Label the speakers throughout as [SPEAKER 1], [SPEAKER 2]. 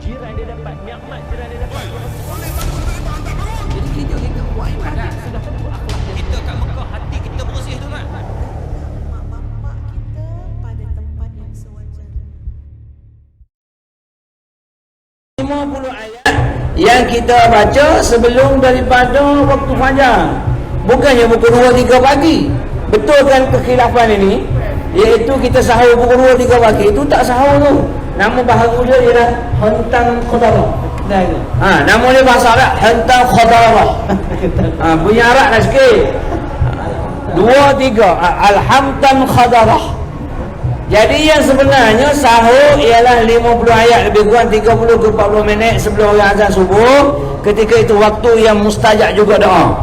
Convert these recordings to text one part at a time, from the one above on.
[SPEAKER 1] jiran dia dapat, nikmat jiran dia dapat.
[SPEAKER 2] Jadi kita buat ibadat.
[SPEAKER 1] Sudah tentu akhlak kita kat Mekah, hati kita bersih tu kan.
[SPEAKER 3] Mak bapak kita pada tempat yang sewajarnya.
[SPEAKER 2] 50 ayat yang kita baca sebelum daripada waktu fajar. Bukannya pukul 2-3 pagi. Betul kan kekhilafan ini? Iaitu kita sahur pukul 2-3 pagi. Itu tak sahur tu. Nama baharu dia ialah hentam khadarah. Nama dia bahasa Arab hentam khadarah. Punya Arab lah sikit. 2-3 alhamtam khadarah. Jadi yang sebenarnya sahur ialah 50 ayat, lebih kurang 30 ke 40 minit sebelum orang azan subuh. Ketika itu waktu yang mustajab juga doa.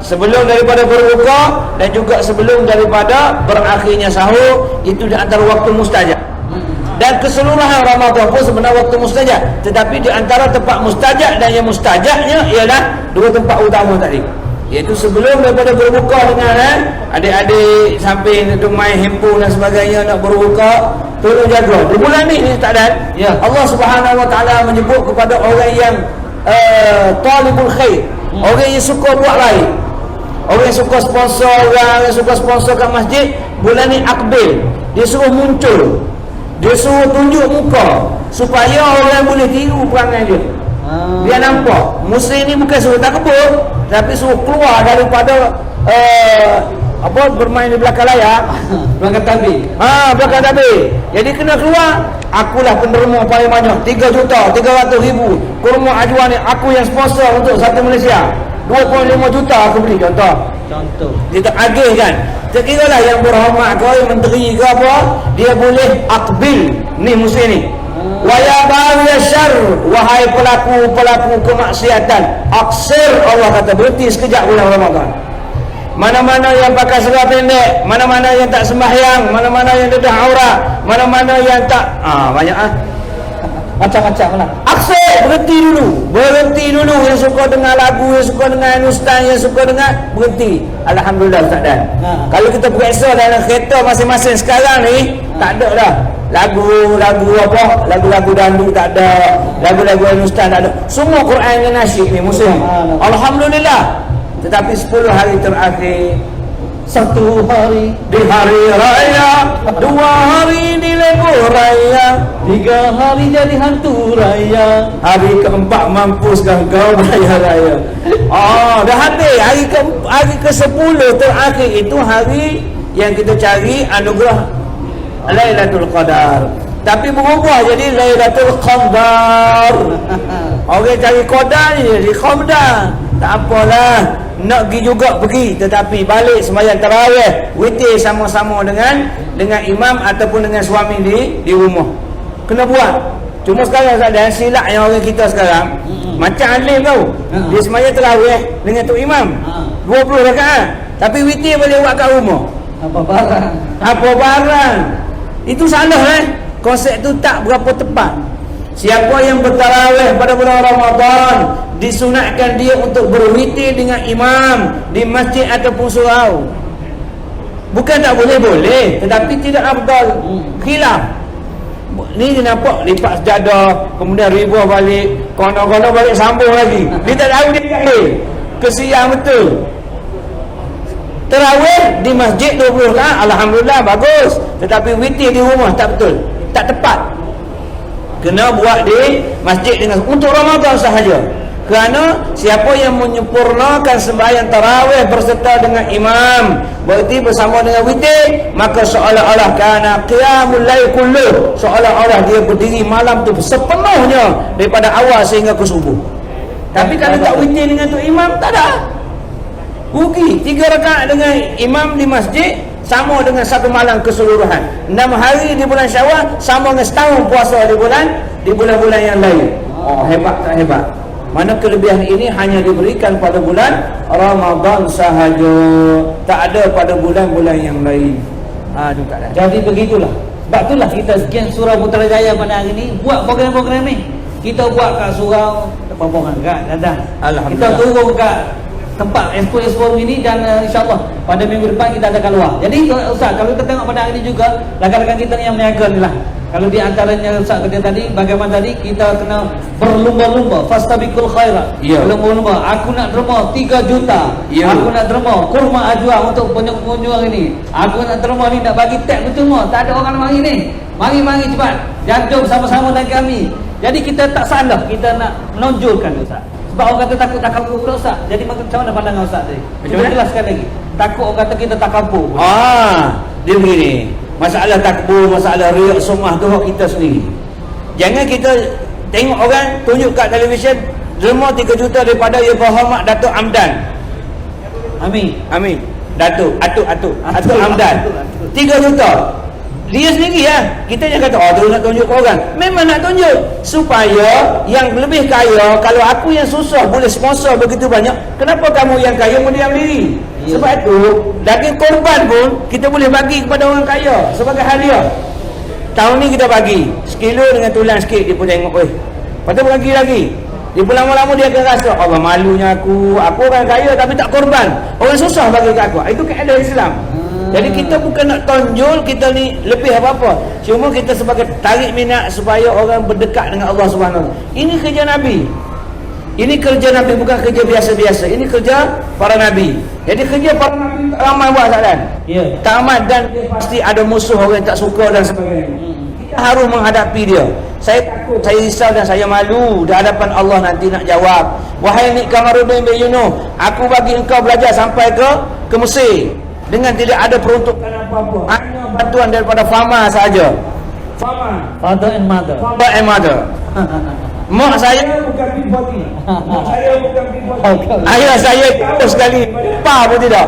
[SPEAKER 2] Sebelum daripada berbuka dan juga sebelum daripada berakhirnya sahur, itu di antara waktu mustajab. Dan keseluruhan Ramadan pun sebenarnya waktu mustajab. Tetapi di antara tempat mustajab dan yang mustajabnya ialah dua tempat utama tadi. Iaitu sebelum daripada berbuka dengan adik-adik samping itu main handphone dan sebagainya nak berbuka, tolong jaga. Di bulan ni tak ada. Ya. Allah Subhanahu Wa Taala menyebut kepada orang yang talibul khair, orang yang suka buat baik, orang yang suka sponsor orang, yang suka sponsor kat masjid. Bulan ni akbil, dia suruh muncul, dia suruh tunjuk muka supaya orang boleh tiru perangai dia. Dia nampak muslim ni bukan suruh takbur, tapi suruh keluar daripada bermain di belakang layar. Belakang tabir. Belakang tabir. Jadi kena keluar. Akulah penerima paling banyak, 3.300.000 kurma ajuan ni aku yang sponsor untuk satu Malaysia. 2.5 juta aku beli, contoh. Dia tak agih kan. Tak kira lah yang berhormat ke, yang menteri ke apa, dia boleh akbil ni muslim ni. Wa ya baghi syarr, wahai pelaku kemaksiatan, aksir, Allah kata berhenti sekejap bulan Ramadan. Mana-mana yang pakai serah pendek, mana-mana yang tak sembahyang, mana-mana yang dedah aurat, mana-mana yang tak banyak macam-macam lah. Aksir, berhenti dulu. Yang suka dengar lagu, yang suka dengar ustaz, yang suka dengar, berhenti. Alhamdulillah Ustaz Dan. Kalau kita periksa dalam kereta masing-masing sekarang ni, tak ada dah lagu-lagu dangdut, tak ada lagu-lagu ustaz, tak ada. Semua Quran dan nasyid ni muslim. Alhamdulillah. Tetapi 10 hari terakhir, 1 hari di hari raya, 2 hari di libur raya, 3 hari jadi hantu raya, hari keempat mampuskah kau raya-raya. Dah habis. Hari ke-10 terakhir itu hari yang kita cari anugerah Lailatul Qadar. Tapi berubah jadi Lailatul Qadar. Orang cari qadar ni jadi qadar. Tak apalah, nak pergi juga pergi, tetapi balik sembahyang tarawih, witir sama-sama dengan imam ataupun dengan suami di rumah. Kena buat. Cuma sekarang ada silap yang orang kita sekarang, macam alim tau. Dia sembahyang tarawih dengan tok imam 20 rakaat, tapi witir boleh buat kat rumah. Apa barang. Itu salah konsep tu tak berapa tepat. Siapa yang bertarawih pada bulan Ramadan, disunatkan dia untuk berwitir dengan imam di masjid ataupun surau. Bukan tak boleh, tetapi tidak afdal. Khilaf. Ni dia nampak lipat sejadah, kemudian ribuh balik, kono-kono balik sambung lagi. Dia tak tahu dia kata. Kesian betul. Tarawih di masjid 20 rakaat, alhamdulillah bagus. Tetapi witir di rumah tak betul, tak tepat. Kena buat di masjid dengan untuk Ramadan sahaja. Kerana siapa yang menyempurnakan sembahyang tarawih berserta dengan imam, berarti bersama dengan witir, maka seolah-olah kana qiyamul lail kulluh, seolah-olah dia berdiri malam tu sepenuhnya daripada awal sehingga ke subuh. Tapi kalau tak witir dengan tu imam, tak ada. Rugi. 3 rakaat dengan imam di masjid sama dengan 1 malam keseluruhan. 6 hari di bulan Syawal sama dengan setahun puasa di bulan-bulan yang lain. Hebat tak hebat? Mana kelebihan ini hanya diberikan pada bulan Ramadan sahaja, tak ada pada bulan-bulan yang lain. Itu tak ada.
[SPEAKER 4] Jadi begitulah. Sebab itulah kita sekian Surau Putrajaya pada hari ini buat program-program ni. Kita buat kat surau Pembangunan kat Dadah. Kita turun kat tempat expo ini dan insyaAllah pada minggu depan kita akan keluar. Jadi Ustaz, kalau kita tengok pada hari ini juga rakan-rakan kita ni yang berniaga ni lah, Kalau di antaranya Ustaz kata tadi, bagaimana tadi kita kena berlumba-lumba, fastabiqul khairat.
[SPEAKER 2] Ya.
[SPEAKER 4] Berlumba-lumba. Aku nak derma 3 juta.
[SPEAKER 2] Ya.
[SPEAKER 4] Aku nak derma kurma ajwa untuk pengunjung ini. Aku nak derma ni nak bagi tag betul semua. Tak ada orang mari ni. Mari cepat. Jantung sama-sama dengan kami. Jadi kita tak salah kita nak menonjolkan Ustaz. Sebab orang kata takut takabur pula Ustaz. Jadi macam mana pandangan Ustaz tadi? Cuba jelaskan lagi. Takut orang kata kita takabur.
[SPEAKER 2] Dia begini. Masalah takbur, masalah riak, sumah tu hak kita sendiri. Jangan kita tengok orang tunjuk kat televisyen derma 3 juta daripada ya berhormat Datuk Amdan. Amin. Datuk Amdan. 3 juta. Dia sendiri kita jangan kata tu nak tunjuk ke orang. Memang nak tunjuk supaya yang lebih kaya, kalau aku yang susah boleh sponsor begitu banyak, kenapa kamu yang kaya berdiam diri? Sebab itu daging korban pun kita boleh bagi kepada orang kaya sebagai hadiah. Tahun ni kita bagi sekilo dengan tulang sikit, dia pun tengok lepas tu bagi lagi. Dia pun lama-lama dia akan rasa Allah malunya aku orang kaya tapi tak korban, orang susah bagi kat aku. Itu kaedah Islam. Jadi kita bukan nak tonjol kita ni lebih apa-apa, cuma kita sebagai tarik minat supaya orang berdekat dengan Allah Subhanahu. Ini kerja Nabi. Ini kerja Nabi, bukan kerja biasa-biasa. Ini kerja para Nabi. Jadi kerja para Nabi tak ramai buat tak dan? Ya. Tak ramai, dan pasti ada musuh orang yang tak suka dan sebagainya. Kita harus menghadapi dia. Saya takut, saya risau dan saya malu di hadapan Allah nanti nak jawab. Wahai Nik Kamarudin bin Yunus, aku bagi engkau belajar sampai ke Mesir dengan tidak ada peruntukan apa-apa. Hanya bantuan daripada Fama saja. Fama.
[SPEAKER 4] Father and mother.
[SPEAKER 2] Mak saya bukan P40. Mak saya bukan P40. Ayah saya tahu sekali. Pa pun tidak.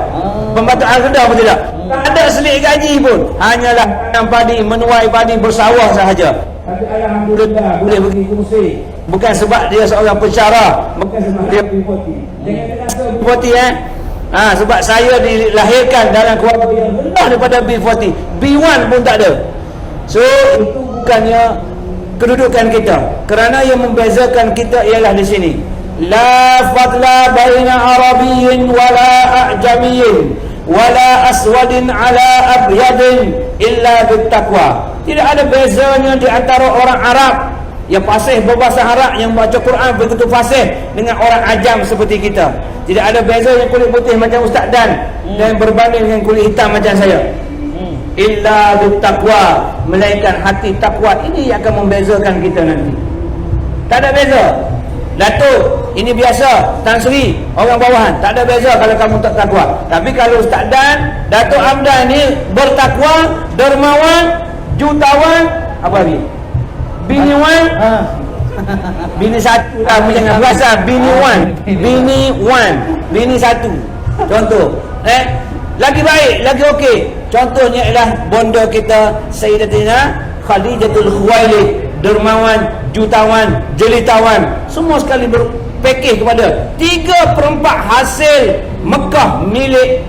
[SPEAKER 2] Pembantu Al-Kedah pun tidak. Tak ada selit gaji pun. Hanyalah tanam padi, menuai padi, bersawah sahaja. Tapi alhamdulillah boleh pergi ke Mesir. Bukan sebab dia seorang pensyarah, bukan sebab dia P40. Jangan rasa P40 sebab saya dilahirkan dalam keluarga yang rendah daripada B40. B1 pun tak ada. So itu bukannya kedudukan kita, kerana yang membezakan kita ialah di sini. La fadla baina arabiyyin wala a'jamiyyin wala aswadin ala abyadin illa bittaqwa. Tidak ada bezanya di antara orang Arab yang fasih berbahasa Arab, yang baca Quran begitu fasih, dengan orang ajam seperti kita. Tidak ada beza yang kulit putih macam Ustaz Dan dan berbanding dengan kulit hitam macam saya. Illa bittaqwa, melainkan hati takwa. Ini yang akan membezakan kita nanti. Tak ada beza. Datuk ini biasa, Tan Sri orang bawahan, tak ada beza kalau kamu tak takwa. Tapi kalau Ustaz Dan, Datuk Amdan ni bertakwa, dermawan, jutawan, apa lagi? Biniwan. Bini satu, kamu jangan berasa bini satu. Contoh, lagi baik, lagi okey. Contohnya ialah bonda kita Sayyidatina Khadijatul Khuwailid, dermawan, jutawan, jelitawan, semua sekali berpekeh kepada 3/4 hasil Mekah milik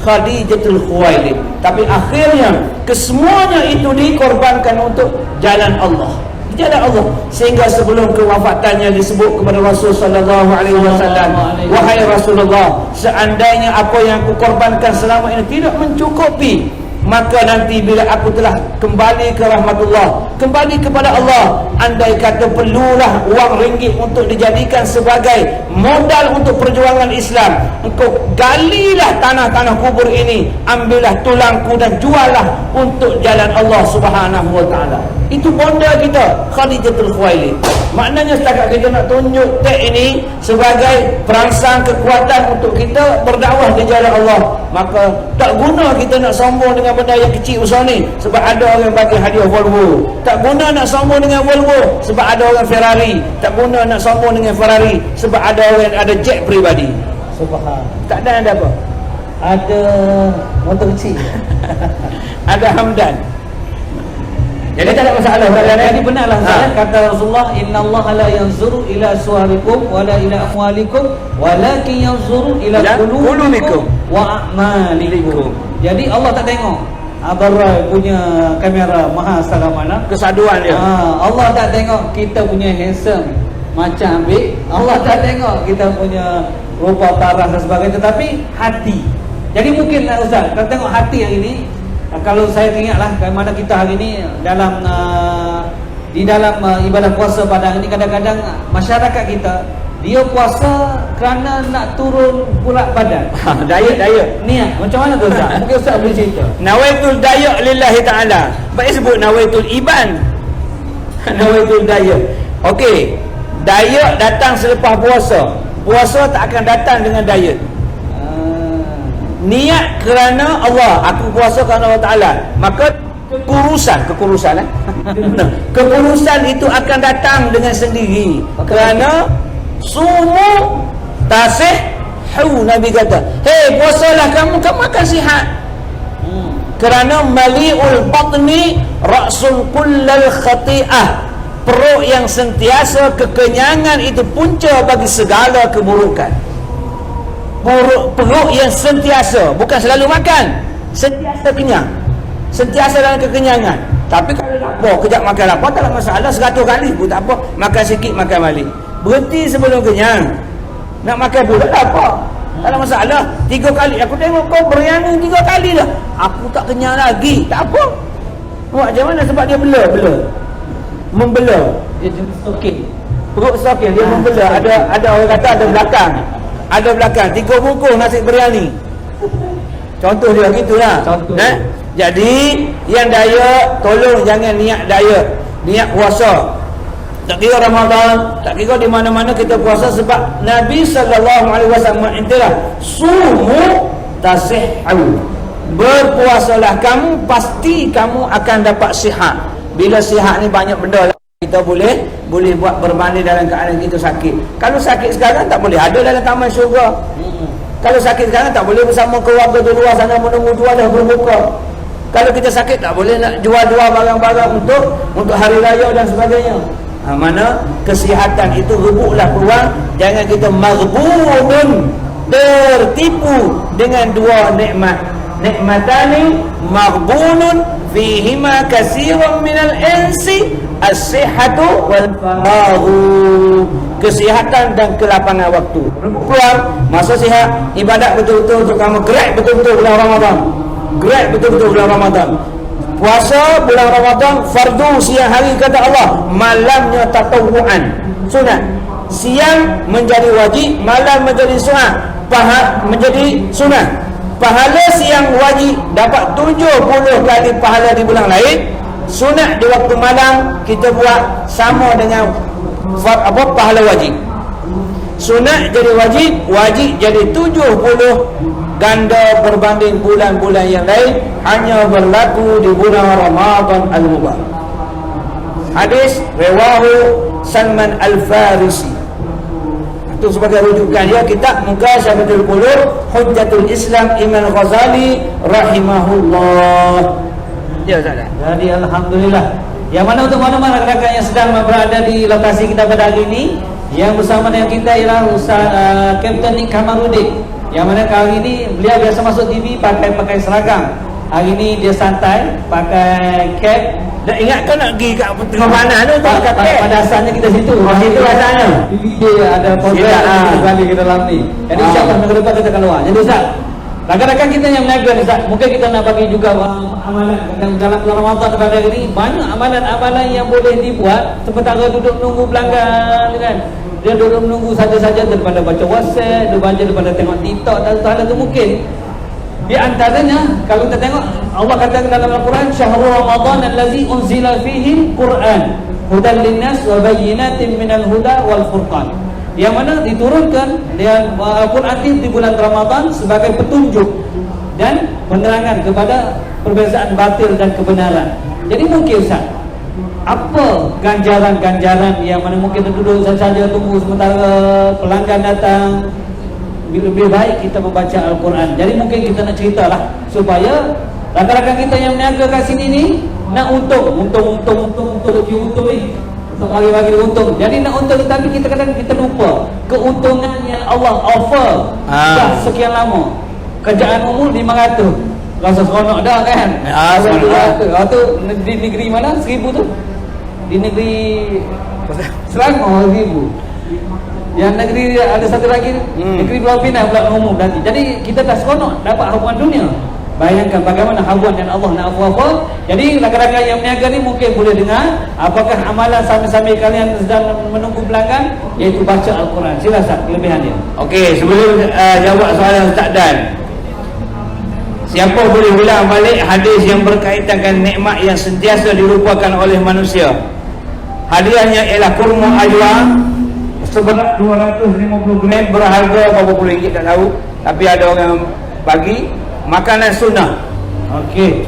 [SPEAKER 2] Khadijatul Khuwailid. Tapi akhirnya kesemuanya itu dikorbankan untuk jalan Allah. Jalan Allah, sehingga sebelum kewafatannya disebut kepada Rasul sallallahu alaihi wasallam, wahai Rasulullah, seandainya apa yang aku korbankan selama ini tidak mencukupi, maka nanti bila aku telah kembali ke rahmatullah, kembali kepada Allah, andai kata perlulah wang ringgit untuk dijadikan sebagai modal untuk perjuangan Islam, engkau galilah tanah-tanah kubur ini, ambillah tulangku dan juallah untuk jalan Allah Subhanahu wa taala. Itu bonda kita Khadijatul Khuwailid. Maknanya setakat kita nak tunjuk tag ini sebagai perangsang kekuatan untuk kita berdakwah di jalan Allah, maka tak guna kita nak sombong dengan benda yang kecil besar ni sebab ada orang bagi hadiah Volvo. Tak guna nak sombong dengan Volvo sebab ada orang Ferrari. Tak guna nak sombong dengan Ferrari sebab ada orang ada jet peribadi.
[SPEAKER 4] Subhanallah.
[SPEAKER 2] Tak ada apa?
[SPEAKER 4] Ada motor kecil.
[SPEAKER 2] Ada Hamdan. Jadi tak ada masalah.
[SPEAKER 4] Jadi benarlah kata Rasulullah, innallaha la yanzuru ila suwarikum wala ila amwalikum walakin yanzuru ila qulubikum wa a'malikum. Jadi Allah tak tengok Abang Rai punya kamera mahal setengah mana,
[SPEAKER 2] kesaduan dia.
[SPEAKER 4] Allah tak tengok kita punya handsome macam ambil. Allah tak tengok kita punya rupa paras dan sebagainya, tetapi hati. Jadi mungkin Ustaz, kalau tengok hati yang ini, Kalau saya ingatlah bagaimana kita hari ini dalam di dalam ibadah puasa pada hari ini, kadang-kadang masyarakat kita dia puasa kerana nak turun berat badan.
[SPEAKER 2] Diet.
[SPEAKER 4] Niat macam mana tu Ustaz? Mungkin Ustaz boleh cerita.
[SPEAKER 2] Nawaitul diet lillahi ta'ala. Baik sebut nawaitul iban. Nawaitul diet. Okey. Diet datang selepas puasa. Puasa tak akan datang dengan diet. Niat kerana Allah, aku puasa kerana Allah Ta'ala, maka kekurusan kekurusan itu akan datang dengan sendiri. Kerana sumu tasihhu, Nabi kata, hei puasalah kamu akan sihat. Kerana mali'ul batni ra'sul kullal khati'ah, perut yang sentiasa kekenyangan itu punca bagi segala keburukan. Perut yang sentiasa, bukan selalu makan, sentiasa kenyang, sentiasa dalam kekenyangan. Tapi kalau lapar, kejap makan lapar tak ada masalah, 100 kali pun tak apa. Makan sikit, makan balik, berhenti sebelum kenyang. Nak makan pula lapar, tak ada masalah. 3 kali, aku tengok kau beriani 3 kali dah, aku tak kenyang lagi, tak apa. Buat macam mana? Sebab dia membela.
[SPEAKER 4] Dia jenis stoking.
[SPEAKER 2] Perut stoking, dia membela. Ada orang kata ada belakang. 3 bungkus nasi biryani. Contoh dia gitulah. Jadi yang diet, tolong jangan niat diet, niat puasa. Tak kira Ramadan, tak kira di mana-mana kita puasa, sebab Nabi sallallahu alaihi wasallam intilah sumu tasihhu. Berpuasalah kamu, pasti kamu akan dapat sihat. Bila sihat ni banyak benda lah kita boleh buat berbanding dalam keadaan kita sakit. Kalau sakit sekarang tak boleh ada dalam taman syurga. Kalau sakit sekarang tak boleh bersama keluarga di luar sana menunggu juadah berbuka. Kalau kita sakit tak boleh nak jual-jual barang-barang untuk hari raya dan sebagainya. Mana kesihatan itu rebuklah peluang. Jangan kita maghbunun, tertipu dengan 2 nikmat. Nikmatani maghbunun fihima katsirun minal insi, as-sihhatu wal faraghu. Kesihatan dan kelapangan waktu. Peluang masa sihat, ibadat betul-betul untuk kamu, gerak betul-betul bulan Ramadan. Gerak betul-betul bulan Ramadan. Puasa bulan Ramadan fardu siang hari kata Allah, malamnya tatawuan, sunat. Siang menjadi wajib, malam menjadi sunat. Menjadi sunat. Pahala siang wajib dapat 70 kali pahala di bulan lain. Sunat di waktu malam kita buat sama dengan pahala wajib. Sunat jadi wajib, wajib jadi 70 ganda berbanding bulan-bulan yang lain. Hanya berlaku di bulan Ramadan al-Mubarak. Hadis riwahu Salman al-Farisi. Itu sebagai rujukan dia kitab Mukashafatul Qulub Hujjatul Islam Imam Ghazali rahimahullah. Ya Ustaz.
[SPEAKER 4] Jadi alhamdulillah. Yang mana untuk mana-mana rakan-rakan yang sedang berada di lokasi kita pada hari ini, yang bersama dengan kita ialah Ustaz Kapten Nik Kamarudin. Yang mana kali ini beliau biasa masuk TV pakai seragam. Hari ini dia santai pakai cap.
[SPEAKER 2] Dah ingatkan nak pergi kat tengah mana tu
[SPEAKER 4] Pada asalnya kita situ.
[SPEAKER 2] Situ asalnya.
[SPEAKER 4] Dia ada program kita balik ke dalam ni. Jadi insya-Allah minggu depan kita keluar. Jadi Ustaz, rakan-rakan kita yang berniaga ni Ustaz, mungkin kita nak bagi juga amalan dalam bulan Ramadan pada hari ini. Banyak amalan-amalan yang boleh dibuat sementara duduk menunggu pelanggan kan. Dia duduk menunggu saja-saja daripada baca WhatsApp, daripada tengok TikTok dan hal itu mungkin. Di antaranya kalau kita tengok Allah katakan dalam Al-Quran, syahrul Ramadan allazi unzila fihi Quran hudan linnas wa bayyinatin minal huda wal furqan. Yang mana diturunkan dengan Al-Quran di bulan Ramadan sebagai petunjuk dan penerangan kepada perbezaan batil dan kebenaran. Jadi mungkin Ustaz, apa ganjaran-ganjaran yang mana mungkin duduk saja tunggu sementara pelanggan datang, lebih baik kita membaca Al-Quran. Jadi mungkin kita nak ceritalah supaya rakan-rakan kita yang berniaga kat sini ni nak untung ni untuk bagi untung. Jadi nak untung, tetapi kita kadang kita lupa keuntungan yang Allah offer dah sekian lama. Kerjaan umur 500, rasa seronok dah kan. Seronok tu di negeri mana 1000 tu? Di negeri Selangor 1000. Yang negeri ada satu lagi negeri Pulau Pinang pula umum nanti. Jadi kita dah seronok dapat hukuman dunia. Bayangkan bagaimana habuan dan Allah nak apa-apa. Jadi rakan-rakan yang berniaga ni mungkin boleh dengar apakah amalan sambil-sambil kalian sedang menunggu pelanggan, iaitu baca Al-Quran. Sila Ustaz, kelebihan dia.
[SPEAKER 2] Okey, sebelum jawab soalan Ustaz Dan, siapa boleh ulang balik hadis yang berkaitan dengan nikmat yang sentiasa dilupakan oleh manusia? Hadiahnya ialah kurma ajwa seberat 250 gram, berharga berapa puluh ringgit tak tahu, tapi ada orang bagi. Makanan sunnah.
[SPEAKER 4] Okey,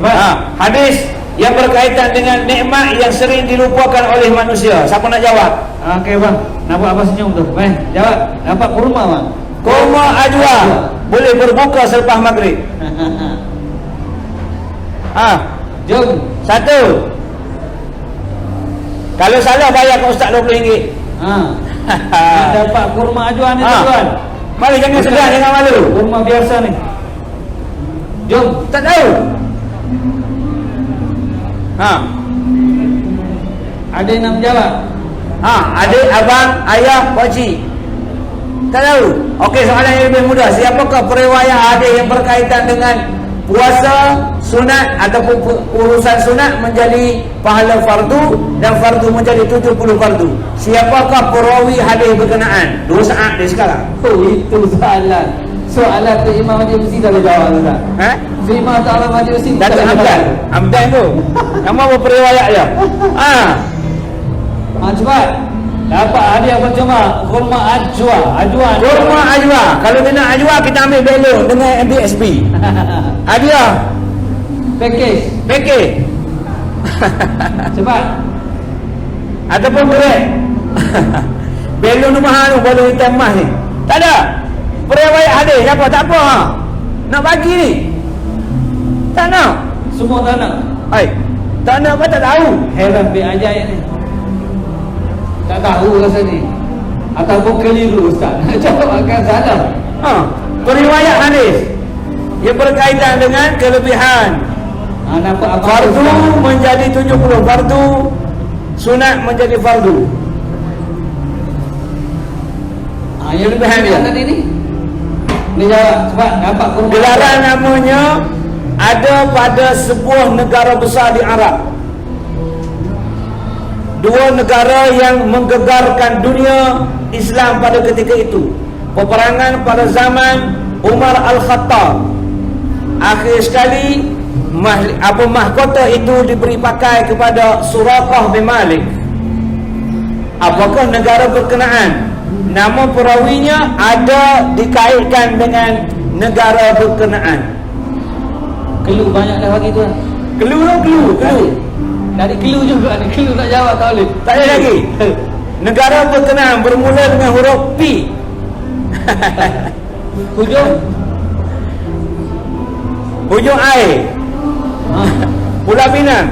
[SPEAKER 2] hadis yang berkaitan dengan nikmat yang sering dilupakan oleh manusia. Siapa nak jawab?
[SPEAKER 4] Okey bang, nampak apa senyum tu? Jawab. Nampak kurma bang?
[SPEAKER 2] Kurma ajwa boleh berbuka selepas maghrib.
[SPEAKER 4] Jom.
[SPEAKER 2] Satu. Kalau salah bayar ke Ustaz RM20.
[SPEAKER 4] Dapat kurma ajwa ni tuan.
[SPEAKER 2] Mari jangan segan, jangan malu.
[SPEAKER 4] Kurma biasa ni. Jom.
[SPEAKER 2] Tak tahu.
[SPEAKER 4] Ada yang nak menjawab?
[SPEAKER 2] Adik, abang, ayah, pakcik. Tak tahu. Okey, soalan yang lebih mudah. Siapakah periwayat hadis yang berkaitan dengan puasa sunat ataupun urusan sunat menjadi pahala fardu dan fardu menjadi 70 fardu? Siapakah perawi hadis berkenaan? 2 saat dia sekarang.
[SPEAKER 4] Oh, itu soalan. Soalan tu Imam Mahdi mesti dah jawab Ustaz. So Imam Ta'ala Mahdi mesti
[SPEAKER 2] Datuk Hamdan tu. Kamu apa periwayat dia?
[SPEAKER 4] Cepat. Dapat hadiah percuma kurma ajwa.
[SPEAKER 2] Kurma ajwa. Kalau dia nak ajwa, kita ambil belon dengan MBSB. Hadiah package. Cepat. Ataupun berat. Belon tu mahal tu, belon hitam emas ni. Tak ada. Periwayat hadis apa? Tak apa. Nak bagi ni. Tak nak.
[SPEAKER 4] Semua tak nak.
[SPEAKER 2] Tak nak apa tak tahu.
[SPEAKER 4] Heran be ajaib ni. Tak tahu rasa ni. Ataupun keliru Ustaz. Nak jawab akan salah.
[SPEAKER 2] Periwayat hadis yang berkaitan dengan kelebihan.
[SPEAKER 4] Nampak apa?
[SPEAKER 2] Fardu menjadi 70, fardu sunat menjadi fardu.
[SPEAKER 4] Yang lebihan dia tadi ni. Dia jawab cepat. Nampak kurma.
[SPEAKER 2] Gelaran namanya ada pada sebuah negara besar di Arab. 2 negara yang menggegarkan dunia Islam pada ketika itu. Peperangan pada zaman Umar Al-Khattab. Akhir sekali mahkota itu diberi pakai kepada Suraqah bin Malik. Apakah negara berkenaan? Nama perawinya ada dikaitkan dengan negara berkenaan.
[SPEAKER 4] Kelu banyak dah bagi tuan.
[SPEAKER 2] Kelu.
[SPEAKER 4] Dari kelu juga ni. Kelu nak jawab tak boleh.
[SPEAKER 2] Tak ada lagi. Negara berkenaan bermula dengan huruf P. Hujung air. Pulau Pinang.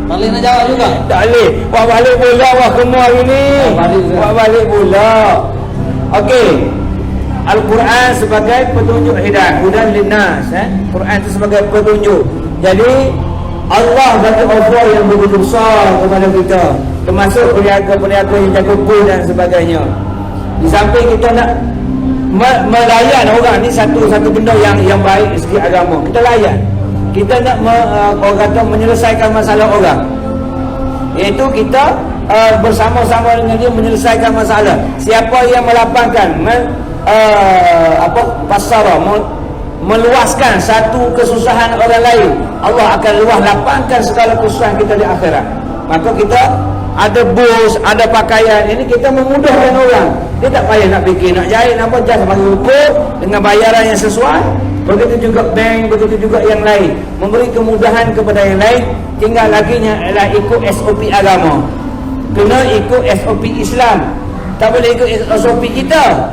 [SPEAKER 4] Tak boleh nak jawab juga.
[SPEAKER 2] Tak boleh. Buat balik pula semua hari ni. Buat balik pula. Okey. Al-Quran sebagai petunjuk hidayah, hudan linnas. Quran itu sebagai petunjuk. Jadi Allah bagi offer yang begitu besar kepada kita, termasuk peniaga-peniaga yang jaga pul dan sebagainya. Di samping kita nak melayan orang ni satu benda yang baik dari segi agama. Kita layan. Kita nak orang kata menyelesaikan masalah orang, iaitu kita bersama-sama dengan dia menyelesaikan masalah. Siapa yang melapangkan meluaskan satu kesusahan orang lain, Allah akan luas lapangkan segala kesusahan kita di akhirat. Maka kita ada bos, ada pakaian, ini kita memudahkan orang. Dia tak payah nak fikir, nak jahit apa, just bagi ukur dengan bayaran yang sesuai. Begitu juga bank, begitu juga yang lain, memberi kemudahan kepada yang lain. Tinggal laginya adalah ikut SOP agama. Kena ikut SOP Islam. Tak boleh ikut SOP kita,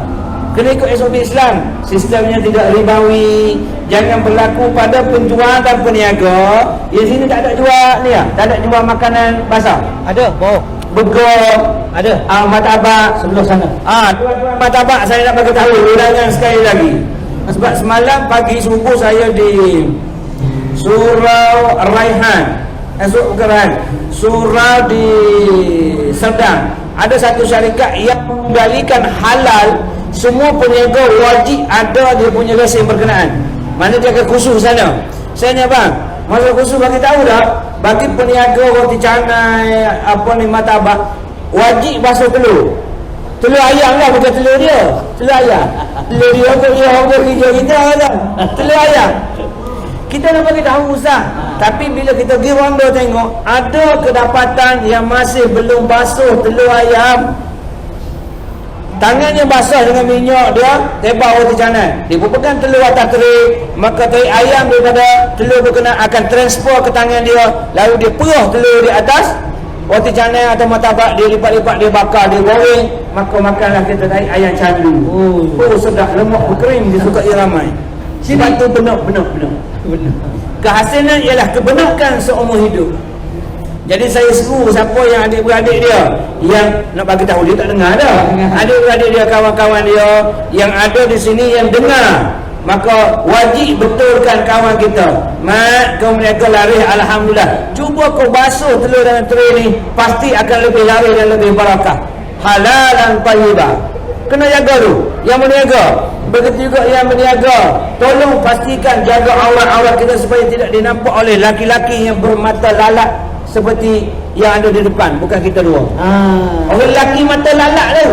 [SPEAKER 2] kena ikut SOP Islam. Sistemnya tidak ribawi. Jangan berlaku pada penjual dan peniaga. Di sini tak ada jual ni lah. Tak ada jual makanan basah. Ada? Burger. Ada? Martabak. Sebelah sana. Tuan-tuan martabak saya nak bagi tahu ulangan sekali lagi. Sebab semalam pagi subuh saya di Surau Raihan. Surau di Serdang. Ada satu syarikat yang mengendalikan halal. Semua peniaga wajib ada dia punya lesen berkenaan. Mana jaga khusus sana. Saya bang, masa khusus bagi tahu dah, bagi peniaga roti canai, apa ni martabak, wajib basuh telur. Telur ayam lah, bukan telur dia. Telur ayam. Telur dia kot dia orang kerja kita kan. Telur ayam. Kita nak bagi tahu Ustaz. Tapi bila kita pergi ronda tengok, ada kedapatan yang masih belum basuh telur ayam. Tangannya basah dengan minyak dia, tebak roti canai. Dia pun pegang telur atas terik, maka terik ayam daripada telur berkenaan akan transfer ke tangan dia, lalu dia perah telur di atas roti canai atau martabak, dia lipat-lipat, dia bakar, dia goreng, maka makanlah kita tarik ayam candu. Oh sedap, lemak berkering, disukai ramai. Sebab tu benar. Kehasilan ialah kebenaran seumur hidup. Jadi saya seru siapa yang adik-beradik dia yang nak bagi tahu, dia tak dengar dah. Adik-beradik dia, kawan-kawan dia yang ada di sini yang dengar, maka wajib betulkan kawan kita. Mat, kau mereka laris, alhamdulillah. Cuba kau basuh telur dalam tray ni, pasti akan lebih laris dan lebih barakah. Halalan tayyibah. Kena jaga tu. Yang berniaga, begitu juga yang berniaga, tolong pastikan jaga aurat-aurat kita supaya tidak dinampak oleh laki-laki yang bermata lalat seperti yang ada di depan, bukan kita dua. Orang lelaki mata lalat tu,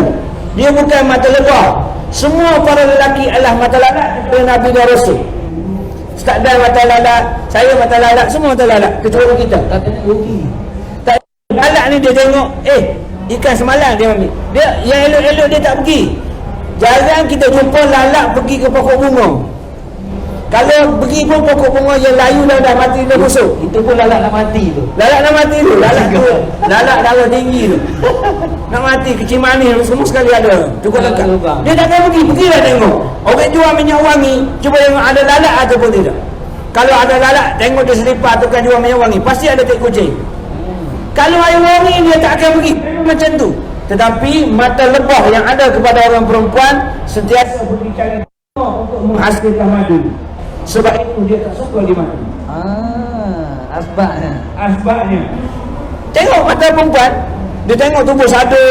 [SPEAKER 2] dia bukan mata lebah. Semua para lelaki adalah mata lalat kepada Nabi dan Rasul. Ustaz Dan mata lalat, saya mata lalat, semua mata lalat kecuali kita. Tak rugi. Tak lalat ni dia tengok, ikan semalam dia ambil. Dia yang elok-elok dia tak pergi. Jarang kita jumpa lalat pergi ke pokok bunga. Kalau pergi pun pokok bunga yang layu dah mati, dah busuk.
[SPEAKER 4] Itu pun lalat nak mati tu.
[SPEAKER 2] Lalat nak mati tu. Lalat darah tinggi tu. Nak mati, kecil manis semua sekali ada. Cukup lengkap. Dia takkan pergilah tengok. Orang jual minyak wangi, cuba tengok ada lalat ataupun tidak. Kalau ada lalat, tengok dia selipar tukang jual minyak wangi, pasti ada tik kucing. Kalau air wangi, dia tak akan pergi macam tu. Tetapi mata lebah yang ada kepada orang perempuan sentiasa pergi cari untuk menghasilkan madu. Sebab itu dia tak suka di madu. Asbabnya. Tengok mata perempuan, dia tengok tubuh sadu,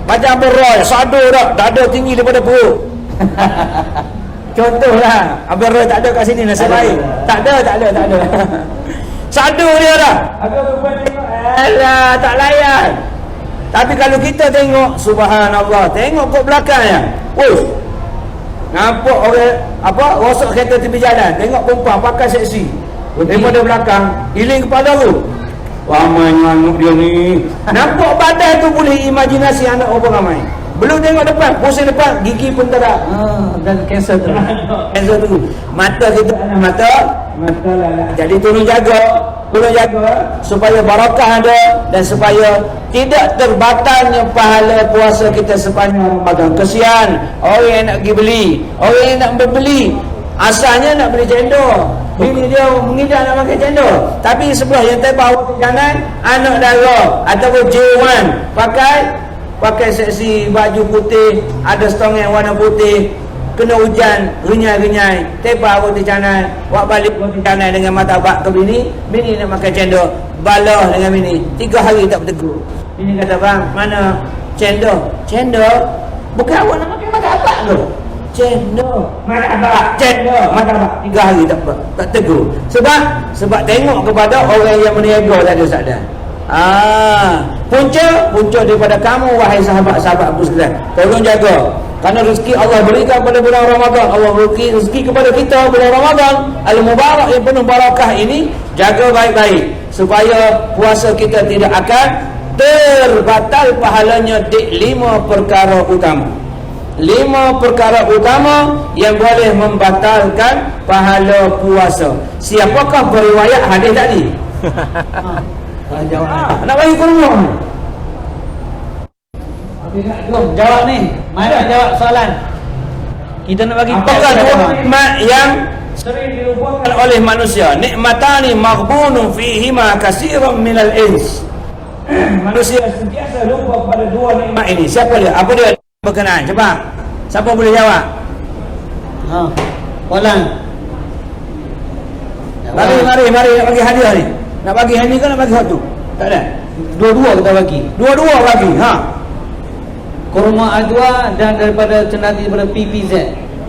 [SPEAKER 2] macam beroy, sadu dah, dada tinggi daripada perut. Contohlah, Abang Roy tak ada kat sini nasib baik. Tak ada. Sadu dia dah. Abang perempuan tengok, alah, tak layan. Tapi kalau kita tengok, subhanallah, tengok kat belakangnya. Nampak orang rosak kereta tepi jalan, tengok perempuan pakai seksi. Daripada belakang, hiling kepala tu. Ramai nyamuk dia ni. Nampak badan tu boleh imajinasi anak orang ramai. Belum tengok depan, pusing depan, gigi pun tak ada.
[SPEAKER 4] Dan kanser tu.
[SPEAKER 2] Kanser tu. Mata kita mata lalat. Jadi tolong jaga supaya barakah ada dan supaya tidak terbatalnya pahala puasa kita sepanjang Ramadan. Kesian orang yang nak pergi beli, orang yang nak berbeli, asalnya nak beli cendol, bini dia mengidah nak makan cendol, tapi sebelah yang terbawah kanan anak dara ataupun J1 pakai seksi baju putih, ada stongeng warna putih, kena hujan, renyai-renyai, tebak roti canai, buat balik roti canai dengan martabak ke bini nak makan cendol, balah dengan bini, 3 hari tak bertegur. Bini kata, bang, mana cendol? Cendol? Bukan awak nak makan martabak tu? Cendol, martabak, 3 hari tak tegur. Sebab tengok kepada orang yang meniaga tadi Ustaz. Punca daripada kamu wahai sahabat-sahabat Abu sekalian. Tolong jaga. Kerana rezeki Allah berikan pada bulan Ramadan, Allah beri rezeki kepada kita bulan Ramadan al-mubarak yang penuh barakah ini, jaga baik-baik supaya puasa kita tidak akan terbatal pahalanya di 5 perkara utama. 5 perkara utama yang boleh membatalkan pahala puasa. Siapakah periwayat hadis tadi? Nak bagi ke rumah.
[SPEAKER 4] Jom jawab ni. Mana jawab soalan? Kita nak bagi
[SPEAKER 2] apakah dua nikmat yang sering dilupakan oleh manusia? Nikmatani maghbunun fihima katsiran minal ins. Manusia sentiasa lupa pada 2 nikmat ini. Siapa dia? Apa dia berkenaan? Cepat. Siapa boleh jawab?
[SPEAKER 4] Soalan.
[SPEAKER 2] Mari nak bagi hadiah ni. Nak bagi hadiah ke nak bagi satu? Tak ada.
[SPEAKER 4] Dua-dua kita bagi.
[SPEAKER 2] Dua-dua bagi.
[SPEAKER 4] Kurma A2 dan daripada cenati daripada PPZ.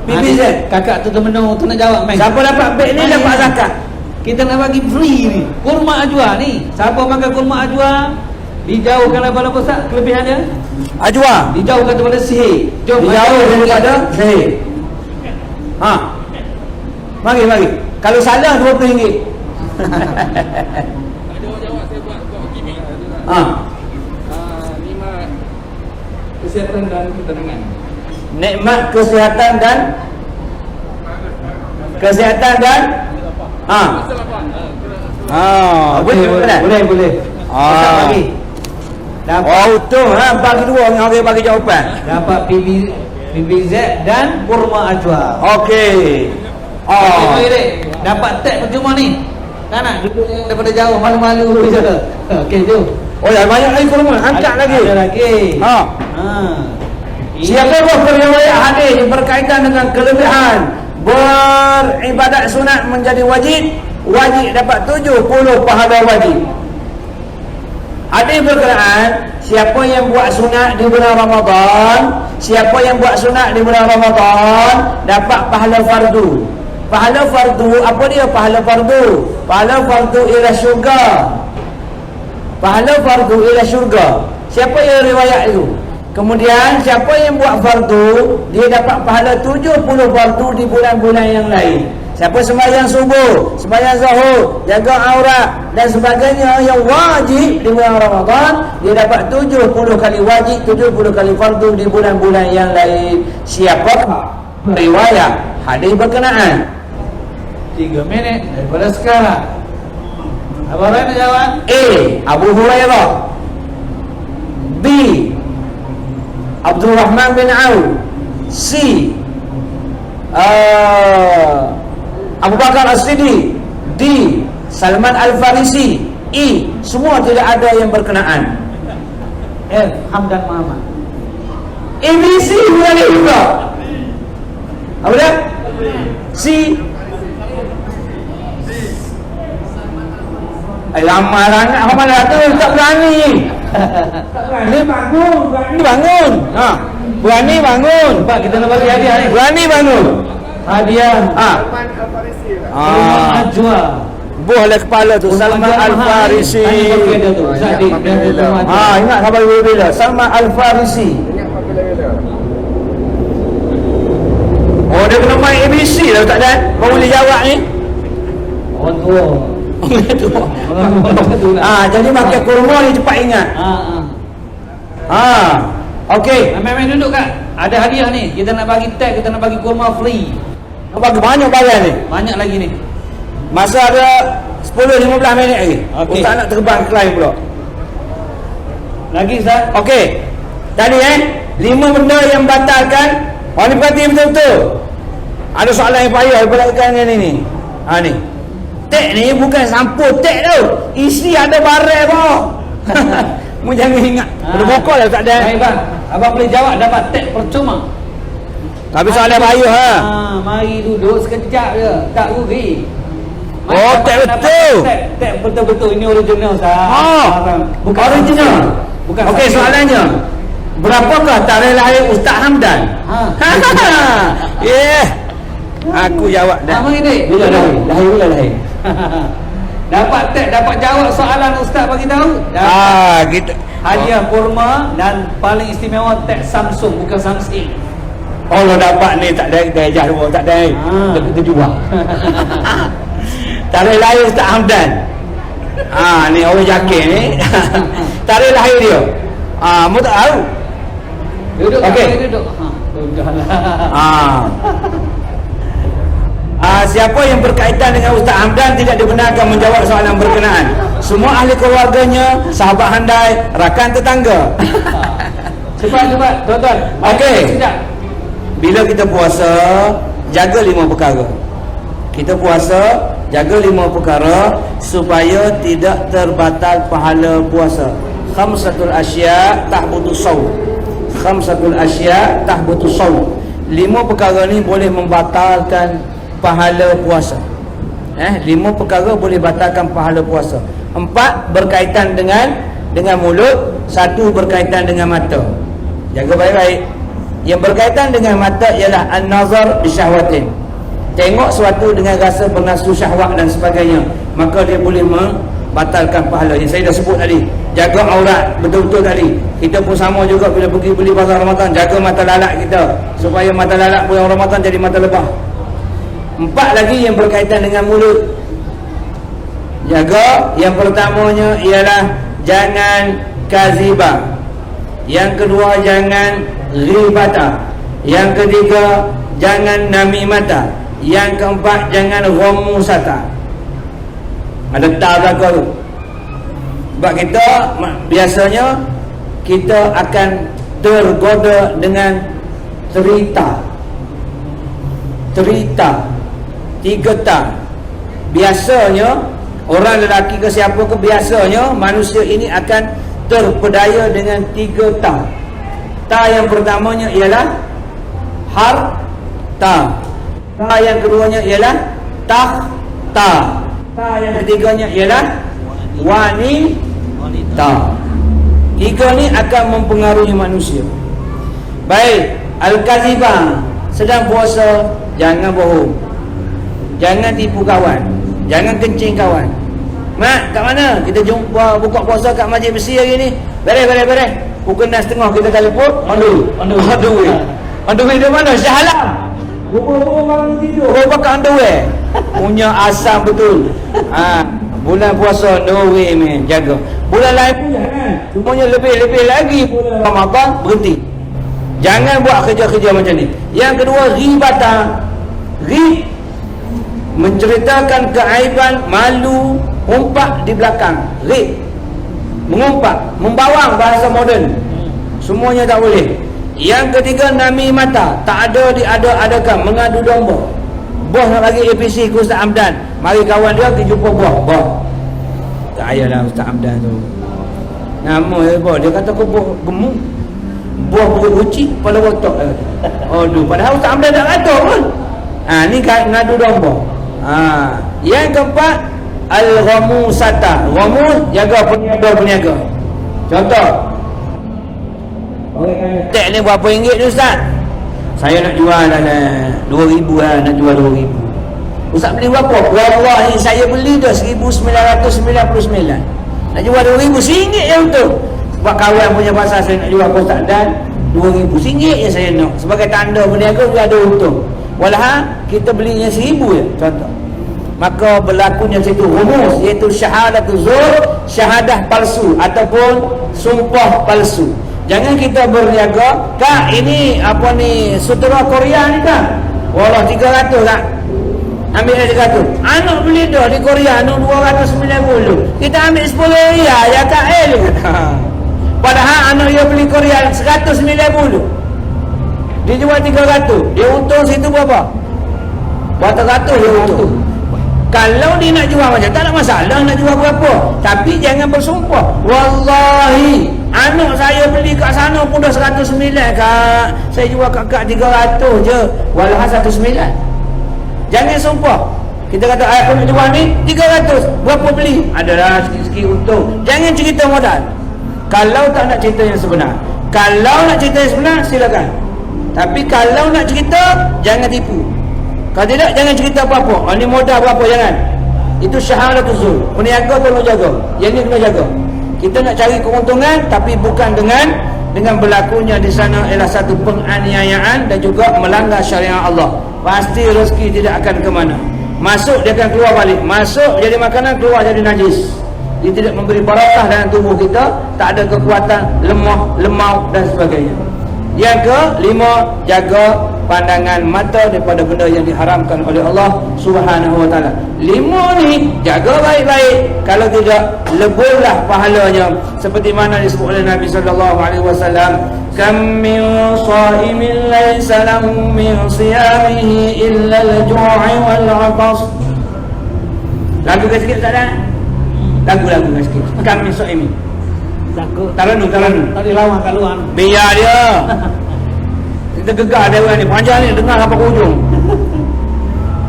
[SPEAKER 2] PBZ.
[SPEAKER 4] Kakak tu temenung tu nak jawab main.
[SPEAKER 2] Siapa dapat beg ni dapat zakat.
[SPEAKER 4] Kita nak bagi free ni. Kurma ajwa ni. Siapa makan kurma ajwa dijauhkan daripada apa kelebihan dia?
[SPEAKER 2] Ajwa.
[SPEAKER 4] Dijauhkan daripada sihir. Jom
[SPEAKER 2] Dijauh daripada sihir. Ha. Mari. Kalau salah RM20.
[SPEAKER 5] Ada orang jawab saya buat gimmick lah tu lah.
[SPEAKER 2] Ha.
[SPEAKER 5] 5 kesihatan dan ketenangan.
[SPEAKER 2] Nikmat kesihatan dan
[SPEAKER 5] Masa lapang.
[SPEAKER 2] boleh.
[SPEAKER 4] Bagi. Dapat
[SPEAKER 2] Betul bagi dua orang bagi jawapan.
[SPEAKER 4] dapat PBZ dan kurma ajwa.
[SPEAKER 2] Okey.
[SPEAKER 4] Okey dek. Dapat tag percuma ni. Tak nak duduk daripada jauh malu-malu je. Okey jom.
[SPEAKER 2] Oh ya, banyak lagi kurma, angkat lagi.
[SPEAKER 4] Ada lagi.
[SPEAKER 2] Ha. Siapakah periwayat hadis yang berkaitan dengan kelebihan beribadat sunat menjadi wajib dapat 70 pahala wajib. Hadis berkenaan siapa yang buat sunat di bulan Ramadan, siapa yang buat sunat di bulan Ramadan dapat pahala fardu. Pahala fardu apa dia? Pahala fardu ialah syurga. Pahala fardu ialah syurga. Siapa yang riwayat itu? Kemudian siapa yang buat fardu, dia dapat pahala 70 fardu di bulan-bulan yang lain. Siapa sembahyang subuh, sembahyang zuhur, jaga aurat dan sebagainya yang wajib di bulan Ramadan, dia dapat 70 kali wajib, 70 kali fardu di bulan-bulan yang lain. Siapakah riwayat hadis berkenaan?
[SPEAKER 4] 3 minit daripada sekarang. Abang Rai nak jawab?
[SPEAKER 2] A. Abu Hurairah. B. Abdul Rahman bin Auf. C. Abu Bakar As-Siddiq. D. Salman Al-Farisi. E. Semua tidak ada yang berkenaan.
[SPEAKER 4] F. Hamdan Muhammad.
[SPEAKER 2] ABC boleh juga. Apa dia? C. Lama sangat apa mana tu tak berani. Berani bangun. Ha. Berani bangun.
[SPEAKER 4] Pak kita nak bagi hadiah ni.
[SPEAKER 2] Berani bangun.
[SPEAKER 4] Hadiah
[SPEAKER 2] Ah.
[SPEAKER 4] Ajwa.
[SPEAKER 2] Boleh kepala tu Salman Al-Farisi. Ingat khabar bila Salman Al-Farisi. Oh, dia kena main ABC lah tak dan? Kau boleh jawab ni.
[SPEAKER 4] Orang tua.
[SPEAKER 2] Jadi makan kurma ni cepat ingat. Okey.
[SPEAKER 4] Main-main duduk Kak. Ada hadiah ni. Kita nak bagi tag, kita nak bagi kurma free.
[SPEAKER 2] Kau bagi banyak barang ni.
[SPEAKER 4] Banyak lagi ni.
[SPEAKER 2] Masa ada 10-15 minit lagi.
[SPEAKER 4] Okey.
[SPEAKER 2] Ustaz nak terbang ke lain pula.
[SPEAKER 4] Lagi Ustaz.
[SPEAKER 2] Okey. Tadi 5 benda yang batalkan. Orang ni perhati betul-betul. Ada soalan yang payah berkaitan dengan ini. Ni. Tek ni bukan sampul tek tu. Isi ada barang kau. Mu jangan ingat. Pada buka dah tak ada.
[SPEAKER 4] Baik bang. Abang boleh jawab dapat tag percuma.
[SPEAKER 2] Tapi soalan payah
[SPEAKER 4] Mari duduk sekejap je. Tak rugi.
[SPEAKER 2] Oh, tag betul.
[SPEAKER 4] Tag betul-betul. Ini original Ustaz.
[SPEAKER 2] Bukan original.
[SPEAKER 4] Bukan.
[SPEAKER 2] Okey, soalannya. Berapakah tarikh lahir Ustaz Hamdan? Aku jawab dah.
[SPEAKER 4] Mari dek.
[SPEAKER 2] Bila lahir.
[SPEAKER 4] Dapat tag, dapat jawab soalan Ustaz bagi tahu.
[SPEAKER 2] Kita
[SPEAKER 4] Hadiah kurma dan paling istimewa tag Samsung, bukan Samsung.
[SPEAKER 2] kalau dapat ni tak ada gajah dua, tak ada. Kita jual. Tarikh lahir Ustaz Hamdan. Ni orang Jakir ni. Tarikh lahir dia. Mu tak tahu.
[SPEAKER 4] Duduk.
[SPEAKER 2] Okey.
[SPEAKER 4] Duduk.
[SPEAKER 2] Siapa yang berkaitan dengan Ustaz Hamdan tidak dibenarkan menjawab soalan berkenaan. Semua ahli keluarganya, sahabat handai, rakan tetangga.
[SPEAKER 4] Cepat, tuan-tuan.
[SPEAKER 2] Okey. Bila kita puasa, jaga 5 perkara. Kita puasa, jaga 5 perkara supaya tidak terbatal pahala puasa. Khamsatul asya' tahbutu shaum. Khamsatul asya' tahbutu shaum. 5 perkara ni boleh membatalkan pahala puasa. 5 perkara boleh batalkan pahala puasa. 4 berkaitan dengan mulut, 1 berkaitan dengan mata. Jaga baik-baik. Yang berkaitan dengan mata ialah an-nazar bisyahwatin. Tengok sesuatu dengan rasa bernafsu syahwat dan sebagainya, maka dia boleh membatalkan pahala. Yang saya dah sebut tadi, jaga aurat betul-betul tadi. Kita pun sama juga bila pergi beli bazar Ramadan, jaga mata lalat kita supaya mata lalat bulan Ramadan jadi mata lebah. 4 lagi yang berkaitan dengan mulut. Jaga, yang pertamanya ialah jangan kazibah. Yang kedua jangan ghibata. Yang ketiga jangan namimata. Yang keempat jangan ghamusata. Ada tak belakang tu. Sebab kita biasanya kita akan tergoda dengan cerita. 3 tak. Biasanya orang lelaki ke siapa ke, biasanya manusia ini akan terpedaya dengan 3 ta. Ta yang pertamanya ialah harta. Ta yang keduanya ialah takhta. Ta yang ketiganya ialah wanita. 3 ni akan mempengaruhi manusia. Baik, al-kazibah, sedang puasa jangan bohong. Jangan tipu kawan. Jangan kencing kawan. Mak, kat mana? Kita jumpa buka puasa kat Masjid Besi hari ni. Beres. Pukul 6.30 kita telefon. On the way di mana? Shah Alam. Rupa-rupa bangun tidur. Rupa kat underwear. Punya asam betul. Bulan puasa, no way man. Jaga. Bulan lain pun jangan. Semuanya lebih lagi. Bulan Ramadan, berhenti. Jangan buat kerja-kerja macam ni. Yang kedua, ghibata. Menceritakan keaiban, malu, umpat di belakang. Mengumpat, membawang bahasa moden. Semuanya tak boleh. Yang ketiga, namimata. Tak ada diada-adakan, mengadu domba. Bos nak bagi APC ke Ustaz Hamdan, mari kawan dia pergi jumpa bos. Tak payahlah Ustaz Hamdan tu. Nama dia bos, dia kata aku bos gemuk. Bos perut uci, kepala botok. Aduh, padahal Ustaz Hamdan tak kata pun. Ni ngadu domba. Yang keempat, al-ghamusata. Ghamus, jaga peniaga. Contoh, tek ni berapa ringgit ni Ustaz? Saya nak jual dalam 2,000 lah, nak jual 2,000. Ustaz beli berapa? Wallahi saya beli dah 1,999. Nak jual 2,000, RM1 je untuk. Sebab kawan punya pasal saya nak jual Ustaz dan RM2,000 je saya nak. Sebagai tanda peniaga dia ada untung. Walaupun kita belinya 1,000 je, contoh. Maka berlakunya situ rumus, iaitu syahadatul zur, syahadah palsu ataupun sumpah palsu. Jangan kita berniaga, Kak ini apa ni sutera Korea ni Kak, wallah 300 tak, ambil 300. Anak beli dah di Korea anak 290, kita ambil 10 riyal ya Kak padahal anak dia beli Korea 190, dia jual 300, dia untung situ berapa? Berapa ratus dia untung. Kalau dia nak jual macam tak ada masalah nak jual berapa, tapi jangan bersumpah. Wallahi anak saya beli kat sana pun dah 109 Kak, saya jual kat 300 je, walaupun 109. Jangan sumpah. Kita kata aku nak jual ni 300, berapa beli? Adalah sikit-sikit untung. Jangan cerita modal kalau tak nak cerita yang sebenar. Kalau nak cerita yang sebenar silakan, tapi kalau nak cerita jangan tipu. Kalau tidak, jangan cerita apa-apa. Ini modal berapa, jangan. Itu syahadatul zur. Peniaga tolong jaga. Yang ni kena jaga. Kita nak cari keuntungan, tapi bukan dengan berlakunya di sana ialah satu penganiayaan dan juga melanggar syariat Allah. Pasti rezeki tidak akan ke mana. Masuk dia akan keluar balik. Masuk jadi makanan, keluar jadi najis. Dia tidak memberi barakah dalam tubuh kita, tak ada kekuatan, lemah, lemau dan sebagainya. Yang kelima, jaga pandangan mata daripada benda yang diharamkan oleh Allah Subhanahu wa taala. 5 ni jaga baik-baik, kalau tidak lebihlah pahalanya seperti mana disebut oleh Nabi sallallahu alaihi wasallam, kam min shaimin laysa lahu min siyamihi illa al-ju'i wal 'atas. Lagu sikit tak ada? Lagu sikit. Kam min shaimin. Taranu. Tadi lawan kaluan. Biar dia. Kita gegar dia orang ni. Panjang ni dengar sampai ke hujung.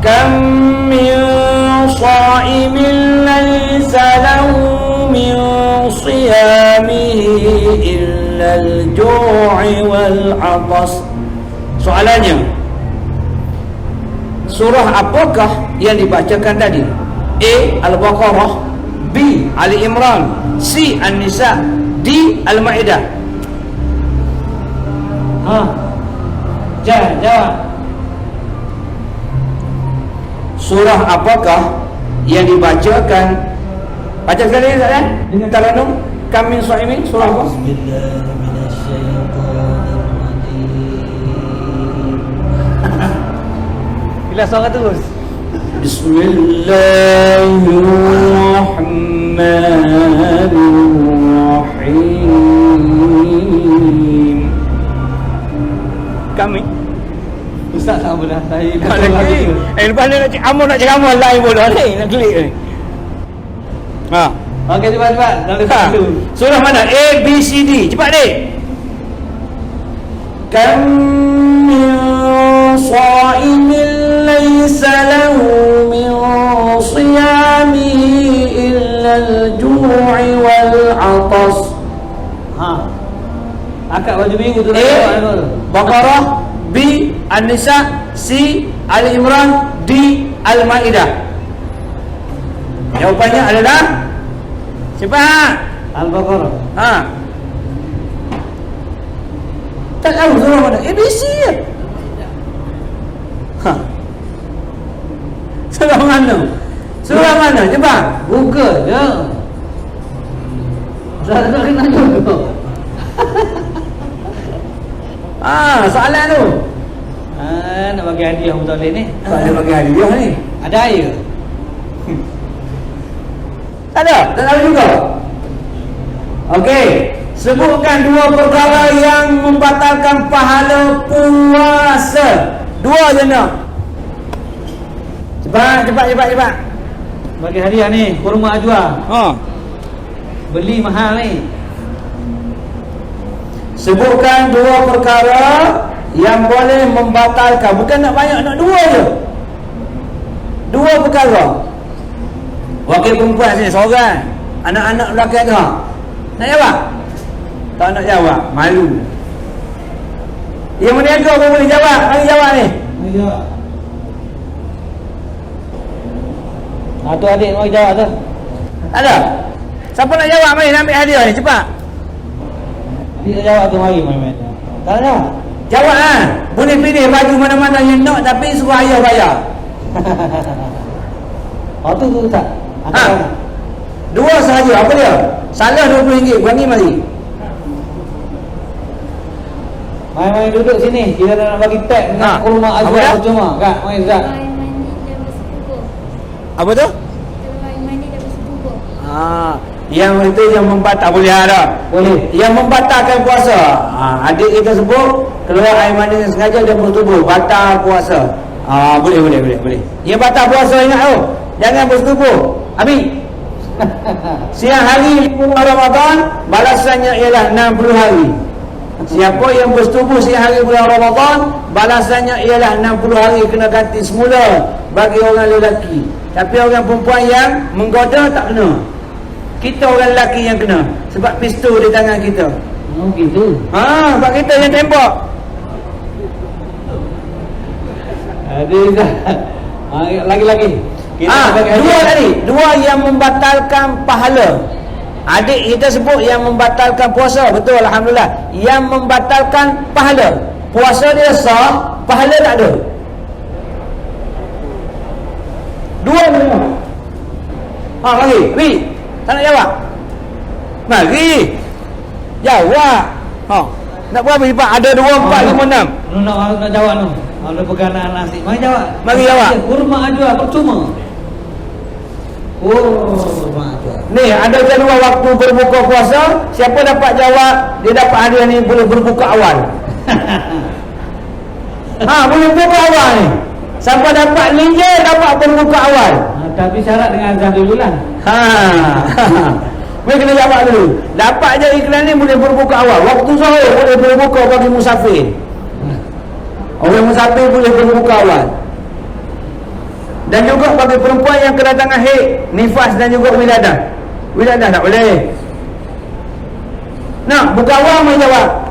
[SPEAKER 2] Kam min sha'imin laysa lahu min siyamihi illa al-ju'i wal 'atas. Soalannya, surah apakah yang dibacakan tadi? A. Al-Baqarah, B. Ali Imran, C. An-Nisa, D. Al-Ma'idah.
[SPEAKER 4] Jawab.
[SPEAKER 2] Surah apakah yang dibacakan? Baca sekali Ustaz dengan Taranum. Kam min sha'imin, surah apa?
[SPEAKER 4] Bila suara terus.
[SPEAKER 2] Bismillahirrahmanirrahim. Kami
[SPEAKER 4] Ustaz tak boleh. Saya
[SPEAKER 2] lepas ni nak cakap nak cakap amal lain pula ni, nak klik ni.
[SPEAKER 4] Okey, cepat. Dulu.
[SPEAKER 2] Surah mana? A, B, C, D. Cepat dek. Kam min sha'imin laysa lahu min siyamihi illa al-ju'i wal 'atas.
[SPEAKER 4] Akak baju biru tu.
[SPEAKER 2] A. Baqarah, B. An-Nisa, C. Ali Imran, D. Al-Ma'idah. Jawapannya adalah cepat.
[SPEAKER 4] Al-Baqarah.
[SPEAKER 2] Tak tahu surah mana? ABC je. Surah mana? Surah mana? Cepat.
[SPEAKER 4] Google je. Saya tak kena juga.
[SPEAKER 2] Soalan tu.
[SPEAKER 4] Nak bagi hadiah betul ni.
[SPEAKER 2] Tak ada bagi hadiah ni.
[SPEAKER 4] Ada air.
[SPEAKER 2] Tak ada? Tak tahu juga? Okey. Sebutkan dua perkara yang membatalkan pahala puasa. Dua je nak. Cepat.
[SPEAKER 4] Bagi hadiah ni, kurma ajwa. Beli mahal ni.
[SPEAKER 2] Sebutkan dua perkara yang boleh membatalkan. Bukan nak banyak, nak dua je. Dua perkara. Wakil perempuan sini seorang. Anak-anak belakang tu. Nak jawab? Tak nak jawab, malu. Yang meniaga pun boleh jawab. Mari jawab ni.
[SPEAKER 4] Tu adik mau jawab tu.
[SPEAKER 2] Tak ada? Siapa nak jawab? Mari nak ambil hadiah ni, cepat.
[SPEAKER 4] Dia jawab tu mari main-main. Tak ada.
[SPEAKER 2] Jawab lah. Boleh pilih baju mana-mana yang nak, tapi suruh ayah bayar.
[SPEAKER 4] Tu tak.
[SPEAKER 2] Dua sahaja. Apa dia? Salah RM20. Berani mari.
[SPEAKER 4] Main-main duduk sini. Kita nak bagi tag dengan kurma
[SPEAKER 2] Apa
[SPEAKER 4] ajwa
[SPEAKER 2] dah?
[SPEAKER 4] percuma. Kak, main Zat.
[SPEAKER 2] Apa tu? Yang itu yang membatal. Boleh ada?
[SPEAKER 4] Boleh.
[SPEAKER 2] Yang membatalkan puasa. Adik kita sebut keluar air mani sengaja dia bertubuh, batal puasa. Boleh. Yang batal puasa ingat tu, jangan bertubuh. Ambil. Siang hari 5 Ramadan, balasannya ialah 60 hari. Siapa yang bersetubuh siang hari bulan Ramadan, balasannya ialah 60 hari kena ganti semula bagi orang lelaki. Tapi orang perempuan yang menggoda tak kena. Kita orang lelaki yang kena, sebab pistol di tangan kita.
[SPEAKER 4] Oh gitu.
[SPEAKER 2] Sebab kita yang tembak.
[SPEAKER 4] Ada Zat. Lagi-lagi.
[SPEAKER 2] Dua tadi. Dua yang membatalkan pahala. Adik kita sebut yang membatalkan puasa. Betul, Alhamdulillah. Yang membatalkan pahala. Puasa dia sah, pahala tak ada. Dua memang. Mari. Ri. Tak nak jawab? Mari. Jawab. Nak berapa cepat? Ada 2, 4, 5, 6.
[SPEAKER 4] Nak jawab tu. Ada pegangan nasi. Mari jawab.
[SPEAKER 2] Mari jawab.
[SPEAKER 4] Kurma ajwa percuma. Kurma ajwa.
[SPEAKER 2] Ni ada jadual waktu berbuka puasa. Siapa dapat jawab, dia dapat hadiah ni, boleh berbuka awal. Boleh buka awal ni. Siapa dapat RM5 dapat berbuka awal.
[SPEAKER 4] Tapi syarat dengan azan dulu lah.
[SPEAKER 2] Mereka kena jawab dulu. Dapat je iklan ni boleh berbuka awal. Waktu sahur boleh berbuka bagi musafir. Orang musafir boleh berbuka awal. Dan juga bagi perempuan yang kedatangan haid, nifas dan juga wiladah. Wiladah tak boleh. Nak buka awal, mari jawab.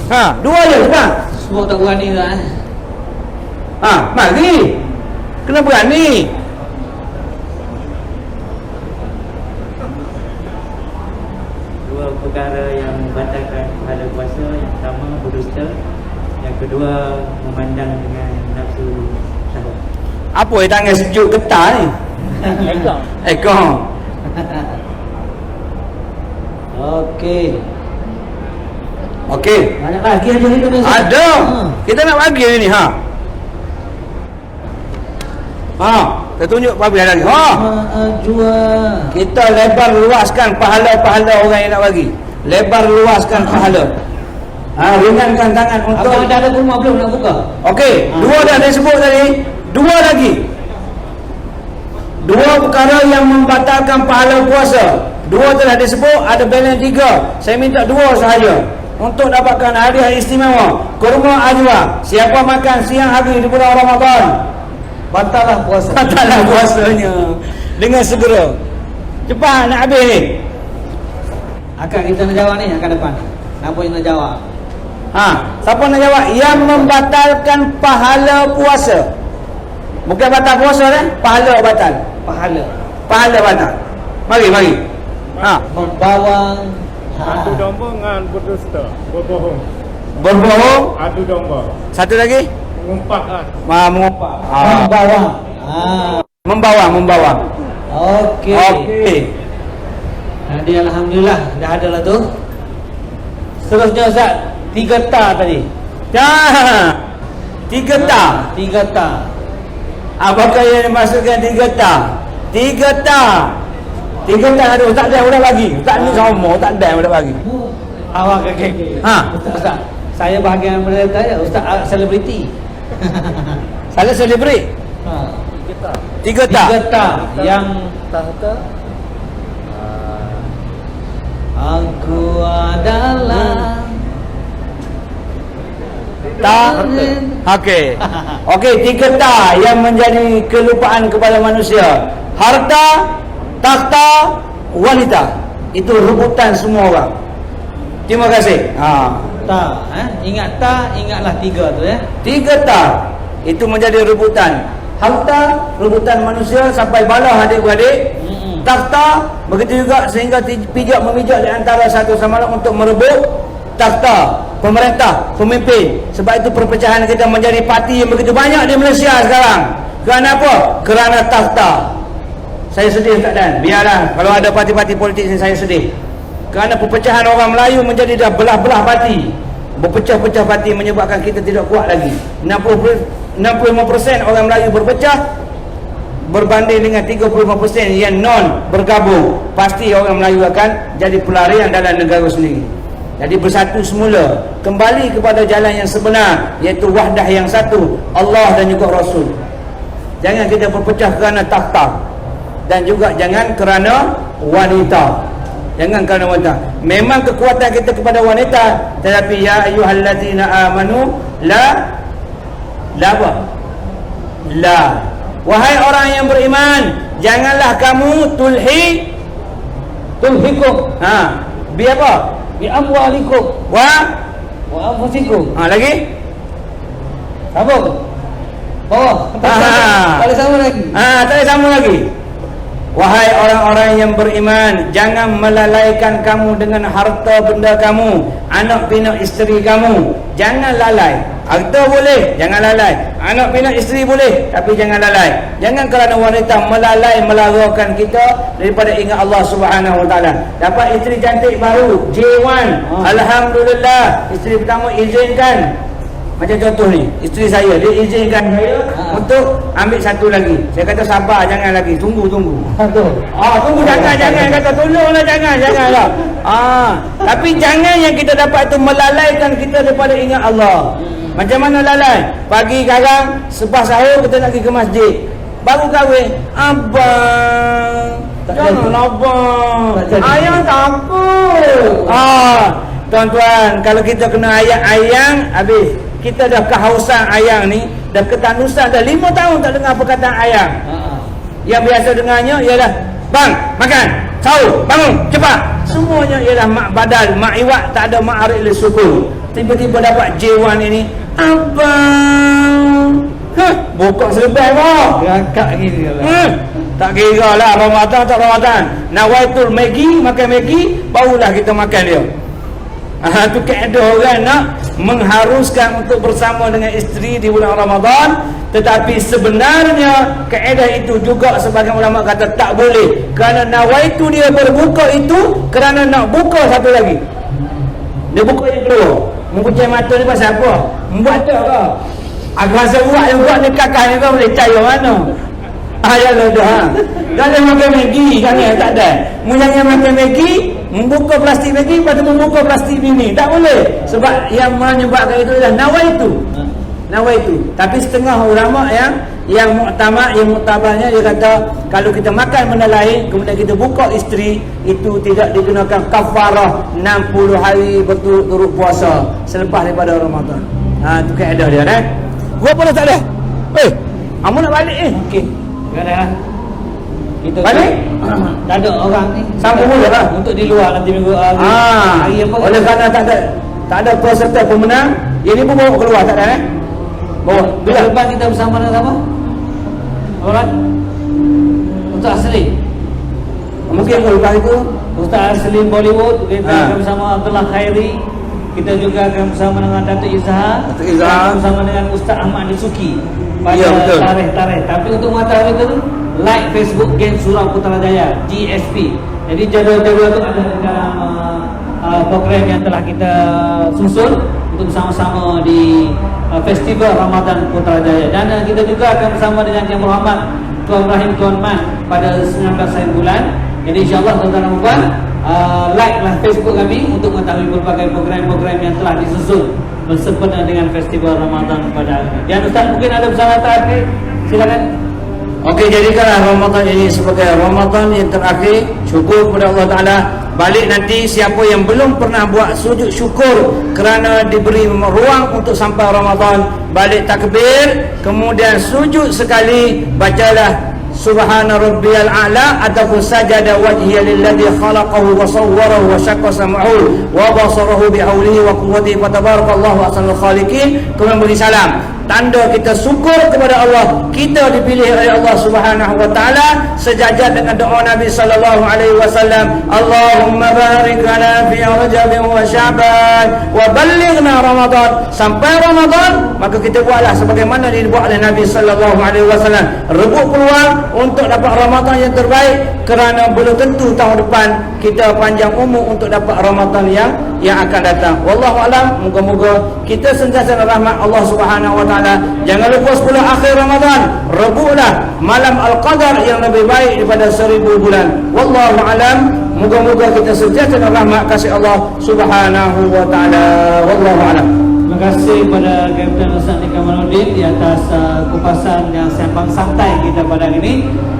[SPEAKER 2] Ha, dua je cepat.
[SPEAKER 4] Semua tak berani dah.
[SPEAKER 2] Ha, mari. Kena berani.
[SPEAKER 6] Dua perkara yang membatalkan pahala puasa. Yang pertama berdusta, yang kedua memandang dengan nafsu syahwat.
[SPEAKER 2] Apa yang tangan sejuk getah ni? Ekor.
[SPEAKER 4] Okey.
[SPEAKER 2] Okey.
[SPEAKER 4] Banyak lagi aja kita besok.
[SPEAKER 2] Ada. Kita nak bagi hari ni, ha. Ha, kita tunjuk bagi lagi. Ha.
[SPEAKER 4] Jua.
[SPEAKER 2] Kita lebar luaskan pahala-pahala orang yang nak bagi. Lebar luaskan pahala. Ha, ringankan tangan untuk.
[SPEAKER 4] Abang dah ada rumah belum nak buka?
[SPEAKER 2] Okey, dua dah disebut tadi. Dua lagi. Dua perkara yang membatalkan pahala puasa. Dua telah disebut, ada balance 3. Saya minta 2 sahaja untuk dapatkan hadiah istimewa. Kurma ajwa. Siapa makan siang hari di bulan Ramadan,
[SPEAKER 4] Batallah puasa.
[SPEAKER 2] batallah puasanya dengan segera. Cepat nak habis ni.
[SPEAKER 4] Akan kita nak jawab ni akan depan. Apa yang nak jawab?
[SPEAKER 2] Ha, siapa nak jawab? Yang membatalkan pahala puasa. Bukan batal puasa dah, pahala batal.
[SPEAKER 4] Pahala.
[SPEAKER 2] Pahala batal. Mari. Ha,
[SPEAKER 4] Membawang.
[SPEAKER 5] Adu domba dengan berdusta, berbohong.
[SPEAKER 2] berbohong.
[SPEAKER 5] Adu domba.
[SPEAKER 2] Satu lagi?
[SPEAKER 5] Mengumpat kan.
[SPEAKER 2] Mengumpat. Ha.
[SPEAKER 4] Membawang.
[SPEAKER 2] Membawang.
[SPEAKER 4] Okey.
[SPEAKER 2] Okey.
[SPEAKER 4] Jadi alhamdulillah dah ada lah tu. Seterusnya Ustaz, 3 ta tadi.
[SPEAKER 2] Dah. 3 tak.
[SPEAKER 4] 3 ta.
[SPEAKER 2] Apakah yang dimaksudkan 3 tak? 3 tak. 3 tak ada. Tak ada udah bagi. Tak ni sama. Tak ada udah bagi.
[SPEAKER 4] Awak kekek.
[SPEAKER 2] Ha.
[SPEAKER 4] Ustaz, saya bahagian mereka ya Ustaz selebriti.
[SPEAKER 2] Salah celebrate.
[SPEAKER 4] Ha.
[SPEAKER 2] 3 tak.
[SPEAKER 4] 3 ta yang aku adalah
[SPEAKER 2] Tak. Okey. Okey, 3 tak yang menjadi kelupaan kepada manusia. Harta, takhta, wanita. Itu rebutan semua orang. Terima kasih. Ha.
[SPEAKER 4] ta. Ingatlah 3 tu ya.
[SPEAKER 2] 3 tak. Itu menjadi rebutan. Harta, rebutan manusia sampai balah adik-beradik. Takhta, begitu juga sehingga pijak memijak di antara satu sama lain untuk merebut takhta. Pemerintah, pemimpin. Sebab itu perpecahan kita menjadi parti yang begitu banyak di Malaysia sekarang. Kerana apa? Kerana takhta. Saya sedih keadaan. Biarlah kalau ada parti-parti politik ini, saya sedih. Kerana perpecahan orang Melayu menjadi dah belah-belah parti. Berpecah-pecah parti menyebabkan kita tidak kuat lagi. 65% orang Melayu berpecah berbanding dengan 35% yang non bergabung. Pasti orang Melayu akan jadi pelarian dalam negara sendiri. Jadi bersatu semula, kembali kepada jalan yang sebenar, iaitu wahdah yang satu, Allah dan juga Rasul. Jangan kita berpecah kerana takhta, dan juga jangan kerana wanita. Jangan kerana wanita. Memang kekuatan kita kepada wanita, tetapi ya ayyuhallazina amanu la apa? La. Wahai orang yang beriman, janganlah kamu tulhikum. Ha, bi apa?
[SPEAKER 4] Bi amwalikum
[SPEAKER 2] Wa
[SPEAKER 4] anfusikum.
[SPEAKER 2] ha, lagi?
[SPEAKER 4] Sambung. Bawah.
[SPEAKER 2] Ah.
[SPEAKER 4] Tak ada sama lagi.
[SPEAKER 2] Ah, tak ada sama lagi. Wahai orang-orang yang beriman, jangan melalaikan kamu dengan harta benda kamu, anak pinak isteri kamu. Jangan lalai. Harta boleh, jangan lalai. Anak pinak isteri boleh, tapi jangan lalai. Jangan kerana wanita melalai melarakan kita daripada ingat Allah Subhanahu Wa Taala. Dapat isteri cantik baru, J1. Alhamdulillah, isteri pertama izinkan. Macam contoh ni, isteri saya, dia izinkan saya untuk ambil satu lagi. Saya kata sabar, jangan lagi, tunggu.
[SPEAKER 4] Betul.
[SPEAKER 2] Tunggu, jangan kata tolonglah, janganlah. Tapi jangan yang kita dapat itu melalaikan kita daripada ingat Allah. Macam mana lalai? Pagi garang, sebab sahur kita nak pergi ke masjid. Baru kahwin, abang, janganlah abang, ayang takut. Tuan-tuan, kalau kita kena ayang, habis. Kita dah kehausan ayang ni, dah ketanusan, dah 5 tahun tak dengar perkataan ayang. Yang biasa dengarnya ialah, bang, makan. sahur, bangun, cepat. Semuanya ialah mak badal, mak iwat, tak ada mak arik sukun. Tiba-tiba dapat J1 ini, abang, buka selepas apa?
[SPEAKER 4] Gakak gini lah.
[SPEAKER 2] Tak kira lah Ramadan tak Ramadan. Nawaitul Maggi, makan Maggi, barulah kita makan dia. Tu kaedah orang nak mengharuskan untuk bersama dengan isteri di bulan Ramadan, tetapi sebenarnya kaedah itu juga sebagian ulama kata tak boleh, kerana nawaitu dia berbuka itu kerana nak buka satu lagi. Dia buka yang kedua. Mempunyai mata ni pasal apa? Membuat tak ke? Aku rasa buat yang buat ni kakak ni kau boleh cari mana? Ya lah dah. Kalau makan Maggi kan tak ada. Mulanya makan Maggi, membuka plastik Maggi, lepas tu membuka plastik ini. Tak boleh. Sebab yang menyebabkan itu adalah nawaitu. Tapi setengah ulama yang muktamad, yang muktabarnya dia kata kalau kita makan benda lain kemudian kita buka isteri, itu tidak dikenakan kafarah 60 hari berturut-turut puasa selepas daripada Ramadan. Tu kaedah dia Gua pun tak ada. Amu nak balik okey.
[SPEAKER 4] Tak ada lah. Kita
[SPEAKER 2] Balik?
[SPEAKER 4] Tak ada orang ni.
[SPEAKER 2] Sambung mula lah.
[SPEAKER 4] Untuk di luar nanti minggu hari apa?
[SPEAKER 2] Oleh kerana tak ada peserta pemenang, ini pun bawa keluar tak ada bawa.
[SPEAKER 4] Bila lepas kita bersama dengan siapa? Orang Ustaz Asli.
[SPEAKER 2] Mungkin lepas itu
[SPEAKER 4] Ustaz Asli Bollywood, kita akan bersama Abdullah Khairi. Kita juga akan bersama dengan Datuk Izhar. Bersama dengan Ustaz Ahmad Disuki pada tarikh-tarikh. Tapi untuk mengetahui itu, like Facebook Geng Surau Putrajaya GSP. Jadi jadual-jadual itu ada dalam program yang telah kita susun untuk bersama-sama di Festival Ramadan Putrajaya. Dan kita juga akan bersama dengan Yang Berhormat Tuan Ibrahim Tuan Man pada 19 hari bulan. Jadi insyaAllah tuan-tuan dan puan, like lah Facebook kami untuk mengetahui berbagai program-program yang telah disusun bersempena dengan Festival Ramadan pada hari ini. Dan Ustaz mungkin ada pesan terakhir, silakan.
[SPEAKER 2] Okey, jadikanlah Ramadan ini sebagai Ramadan yang terakhir. Syukur kepada Allah Ta'ala. Balik nanti siapa yang belum pernah buat sujud syukur kerana diberi ruang untuk sampai Ramadan, balik takbir, kemudian sujud sekali, bacalah Subhana rabbiyal a'la ataupun sajada wajhiya lilladzi khalaqahu wa sawwarahu wa syaqqa sam'ahu wa basarahu bi haulihi wa quwwatihi fatabarakallahu ahsanul khaliqin. Kemudian beri salam, tanda kita syukur kepada Allah, kita dipilih oleh Allah Subhanahu wa taala sejajar dengan doa Nabi sallallahu alaihi wasallam, Allahumma barik lana fi Rajab wa Sya'ban wa ballighna Ramadan. Sampai Ramadan maka kita buatlah sebagaimana dibuat oleh Nabi sallallahu alaihi wasallam, rebut peluang untuk dapat Ramadan yang terbaik, kerana belum tentu tahun depan kita panjang umur untuk dapat Ramadan yang akan datang. Wallahu alam. Moga-moga kita sentiasa rahmat Allah Subhanahu wa taala. Jangan lupa 10 akhir Ramadan, rebutlah malam Al-Qadar yang lebih baik daripada 1000 bulan. Wallahu alam. Moga-moga kita sentiasa rahmat kasih Allah Subhanahu wa taala. Wallahu alam.
[SPEAKER 4] Terima kasih kepada Kapten Ustaz Nika Manudin di atas kupasan yang sembang santai kita pada hari ini.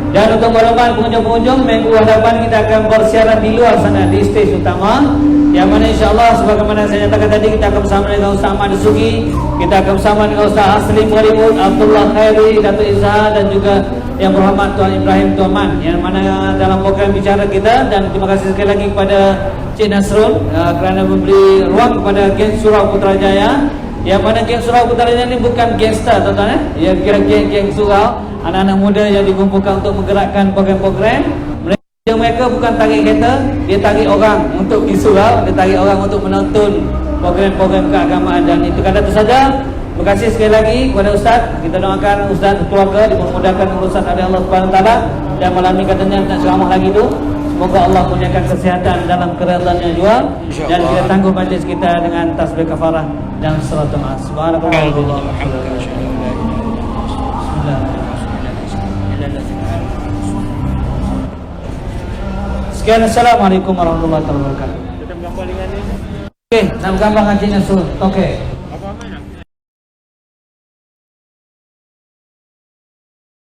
[SPEAKER 4] Dan untuk maklumat pengunjung-pengunjung, minggu hadapan kita akan bersiaran di luar sana di stage utama, yang mana insyaAllah sebagaimana saya nyatakan tadi, kita akan bersama dengan Ustaz Ahmad Disuki, kita akan bersama dengan Ustaz Asli Bollywood, Abdullah Khairi, Datuk Izhar, dan juga Yang Berhormat Tuan Ibrahim Tuan Man, yang mana dalam program bicara kita. Dan terima kasih sekali lagi kepada Cik Nasrul kerana memberi ruang kepada Geng Surau Putrajaya, yang mana Geng Surau Putrajaya ini bukan gangster tuan-tuan, ya, kira geng surau, anak-anak muda yang dikumpulkan untuk menggerakkan program-program. Mereka bukan tarik kereta, dia tarik orang untuk pergi surau, dia tarik orang untuk menonton program-program keagamaan. Dan itu kata itu saja. Terima kasih sekali lagi kepada Ustaz. Kita doakan Ustaz keluarga dipermudahkan urusan oleh Allah Subhanahu Wa Taala, dan malam ini katanya tak ceramah lagi tu. Semoga Allah kurniakan kesihatan dalam keredaannya juga, dan kita tangguh majlis kita dengan tasbih kafarah dan salatul ma'as. Subhanallah. Sekian, assalamualaikum warahmatullahi wabarakatuh. Okey, nak gambar dengan Cik Nasrul. Okey.